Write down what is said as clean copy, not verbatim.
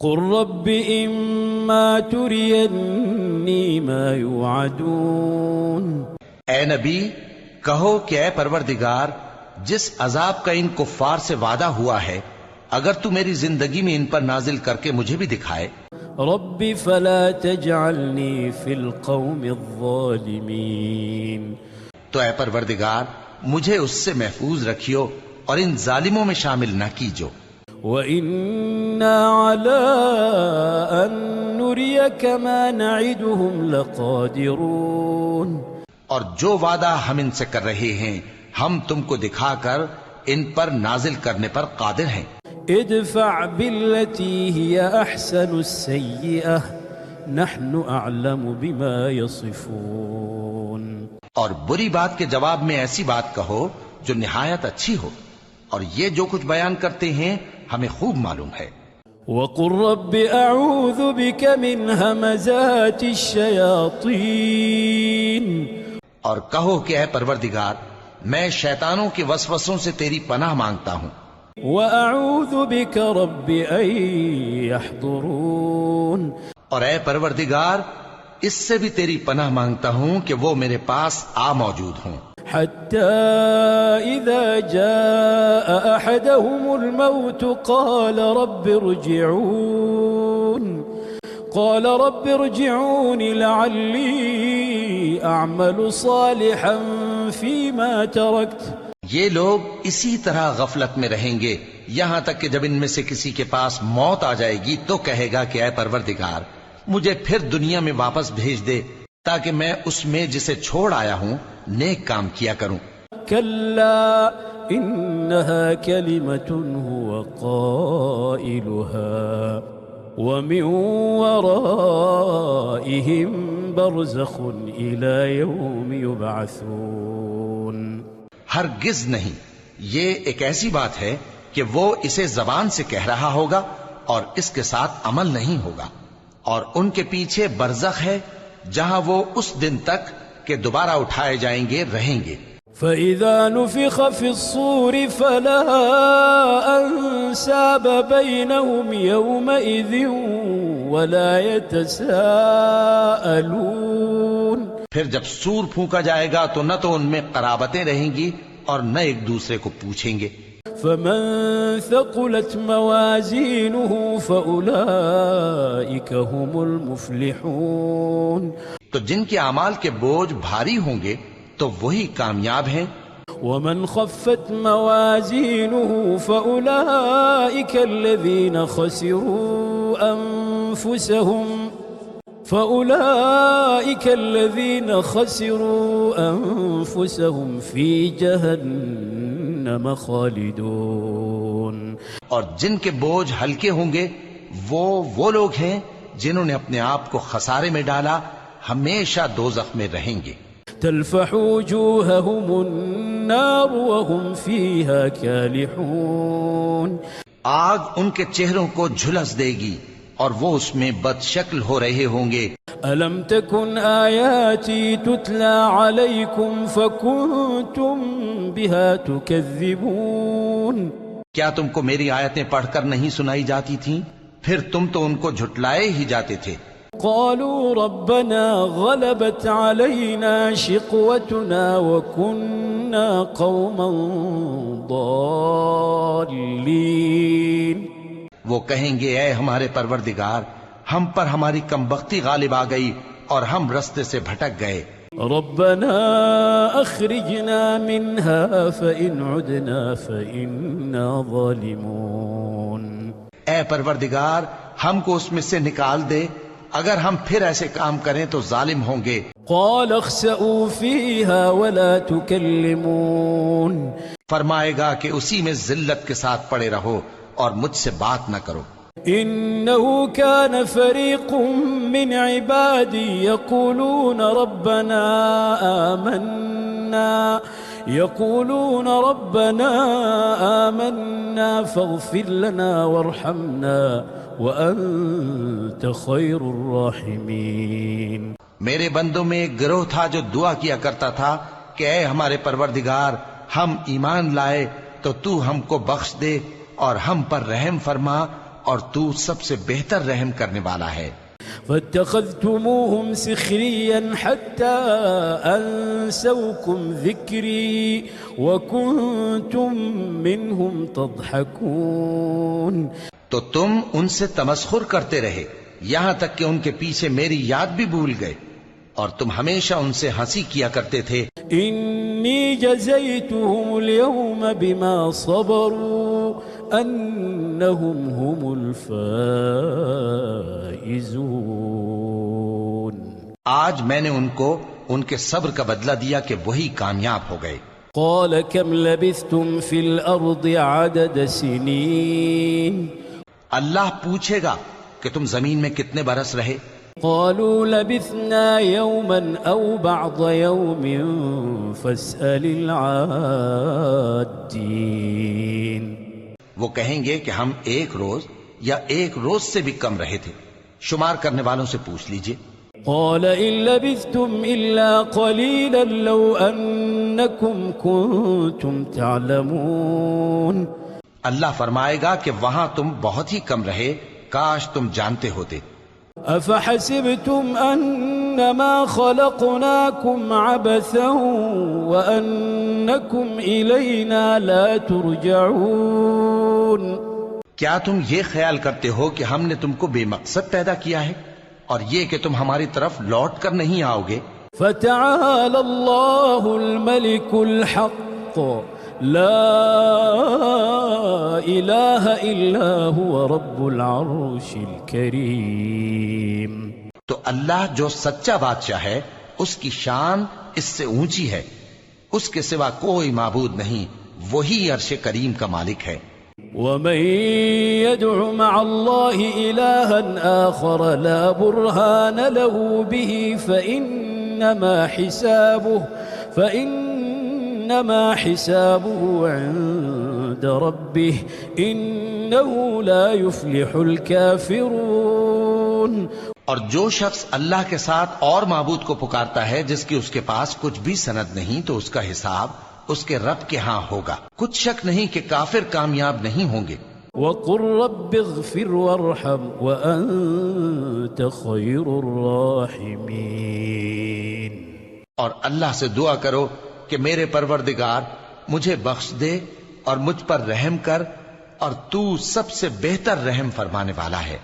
قل رب إما تريني ما يوعدون. اے نبی کہو کہ اے پروردگار جس عذاب کا ان کفار سے وعدہ ہوا ہے اگر تو میری زندگی میں ان پر نازل کر کے مجھے بھی دکھائے. رب فلا تجعلني في القوم الظالمين. تو اے پروردگار مجھے اس سے محفوظ رکھیو اور ان ظالموں میں شامل نہ کیجو. وَإِنَّا عَلَىٰ أَن نُّرِيَكَ مَا نَعِدُهُمْ لَقَادِرُونَ. اور جو وعدہ ہم ان سے کر رہے ہیں ہم تم کو دکھا کر ان پر نازل کرنے پر قادر ہیں. ادفع بالتي هي أحسن السيئة نحن أعلم بما يصفون. اور بری بات کے جواب میں ایسی بات کہو جو نہایت اچھی ہو اور یہ جو کچھ بیان کرتے ہیں ہمیں خوب معلوم ہے. وقل رب أعوذ بك من همزات الشياطين. اور کہو کہ اے پروردگار میں شیطانوں کے وسوسوں سے تیری پناہ مانگتا ہوں. وأعوذ بك رب أن يحضرون. اور اے پروردگار اس سے بھی تیری پناہ مانگتا ہوں کہ وہ میرے پاس آ موجود ہوں. حتى إذا جاء أحدهم الموت قال رب ارجعون لعلي أعمل صالحا فيما تركت. یہ لوگ اسی طرح غفلت میں رہیں گے یہاں تک کہ جب ان میں سے کسی کے پاس موت آ جائے گی تو کہے گا کہ اے پروردگار مجھے پھر دنیا میں واپس بھیج دے تاکہ میں اس میں جسے چھوڑ آیا ہوں نیک کام کیا کروں. كلا إنها كلمة هو قائلها ومن ورائهم برزخ إلى يوم يبعثون. ہرگز نہیں، یہ ایک ایسی بات ہے کہ وہ اسے زبان سے کہہ رہا ہوگا اور اس کے ساتھ عمل نہیں ہوگا، اور ان کے پیچھے برزخ ہے جہاں وہ اس دن تک کہ دوبارہ اٹھائے جائیں گے رہیں گے. فَإِذَا نُفِخَ فِي الصُّورِ فَلَا أَنْسَابَ بَيْنَهُمْ يَوْمَئِذٍ وَلَا يَتَسَاءَلُونَ. پھر جب سور پھونکا جائے گا تو نہ تو ان میں قرابتیں رہیں گی اور نہ ایک دوسرے کو پوچھیں گے. فَمَن ثَقُلَتْ مَوَازِينُهُ فَأُولَئِكَ هُمُ الْمُفْلِحُونَ. تو جن کے اعمال کے بوجھ بھاری ہوں گے تو وہی کامیاب ہیں. وَمَنْ خَفَّتْ مَوَازِينُهُ فَأُولَئِكَ الَّذِينَ خَسِرُوا أَنفُسَهُمْ فِي جَهَنَّمَ خَالِدُونَ. اور جن کے بوجھ ہلکے ہوں گے وہ لوگ ہیں جنہوں نے اپنے آپ کو خسارے میں ڈالا، ہمیشہ دوزخ میں رہیں گے. تلفح وجوههم النار وهم فيها كالحون. آگ ان کے چہروں کو جھلس دے گی اور وہ اس میں بد شکل ہو رہے ہوں گے. ألم تكن آياتي تتلى عليكم فكنتم بها تكذبون. کیا تم کو میری آیتیں پڑھ کر نہیں سنائی جاتی تھیں؟ پھر تم تو ان کو جھٹلائے ہی جاتے تھے. قالوا ربنا غلبت علينا شقوتنا وكنا قوما ضالين. وہ کہیں گے اے ہمارے پروردگار ہم پر ہماری کمبختی غالب آ گئی اور ہم رستے سے بھٹک گئے. ربنا اخرجنا منها فإن عدنا فإنا ظالمون. اے پروردگار ہم کو اس میں سے نکال دے، اگر ہم پھر ایسے کام کریں تو ظالم ہوں گے. قال اخسئوا فيها ولا تكلمون. فرمائے گا کہ اسی میں ذلت کے ساتھ پڑے رہو اور مجھ سے بات نہ کرو. إنه كان فريق من عبادي يقولون ربنا آمنا فاغفر لنا وارحمنا وأنت خير الراحمين. میرے بندوں میں ایک گروہ تھا جو دعا کیا کرتا تھا کہ اے ہمارے پروردگار ہم ایمان لائے تو تو ہم کو بخش دے اور ہم پر رحم فرما اور تو سب سے بہتر رحم کرنے والا ہے۔ فاتخذتموهم سخريا حتى أنسوكم ذكري وكنتم منهم تضحكون، تو تم ان سے تمسخر کرتے رہے یہاں تک کہ ان کے پیچھے میری یاد بھی بھول گئے، اور تم ہمیشہ ان سے ہنسی کیا کرتے تھے۔ إني جزيتهم اليوم بما صبروا أنهم هم الفائزون، آج میں نے ان کو ان کے صبر کا بدلہ دیا کہ وہی کامیاب ہو گئے۔ قال كم لبثتم في الأرض عدد سنين، اللہ پوچھے گا کہ تم زمین میں کتنے برس رہے؟ قالوا لبثنا يوما أو بعض يوم فاسأل العادين، وہ کہیں گے کہ ہم ایک روز یا ایک روز سے بھی کم رہے تھے، شمار کرنے والوں سے پوچھ لیجئے۔ قال إن لبثتم إلا قليلا لو أنكم كنتم تعلمون، اللہ فرمائے گا کہ وہاں تم بہت ہی کم رہے، کاش تم جانتے ہوتے۔ أفحسبتم أنما خلقناكم عبثا وأنكم إلينا لا ترجعون، کیا تم یہ خیال کرتے ہو کہ ہم نے تم کو بے مقصد پیدا کیا ہے اور یہ کہ تم ہماری طرف لوٹ کر نہیں آؤ گے؟ فتعالى الله الملك الحق لا إله إلا هو رب العرش الكريم، تو اللہ جو سچا بادشاہ ہے اس کی شان اس سے اونچی ہے، اس کے سوا کوئی معبود نہیں، وہی عرش کریم کا مالک ہے۔ ومن يدع مع الله إلها آخر لا برهان له به فإنما حسابه عند ربه إنه لا يفلح الكافرون، اور جو شخص اللہ کے ساتھ اور معبود کو پکارتا ہے جس کی اس کے پاس کچھ بھی سند نہیں، تو اس کا حساب اس کے رب کے ہاں ہوگا، کچھ شک نہیں کہ کافر کامیاب نہیں ہوں گے۔ وقل رب اغفر وارحم وأنت خير الراحمين، اور اللہ سے دعا کرو کہ میرے پروردگار مجھے بخش دے اور مجھ پر رحم کر، اور تو سب سے بہتر رحم فرمانے والا ہے۔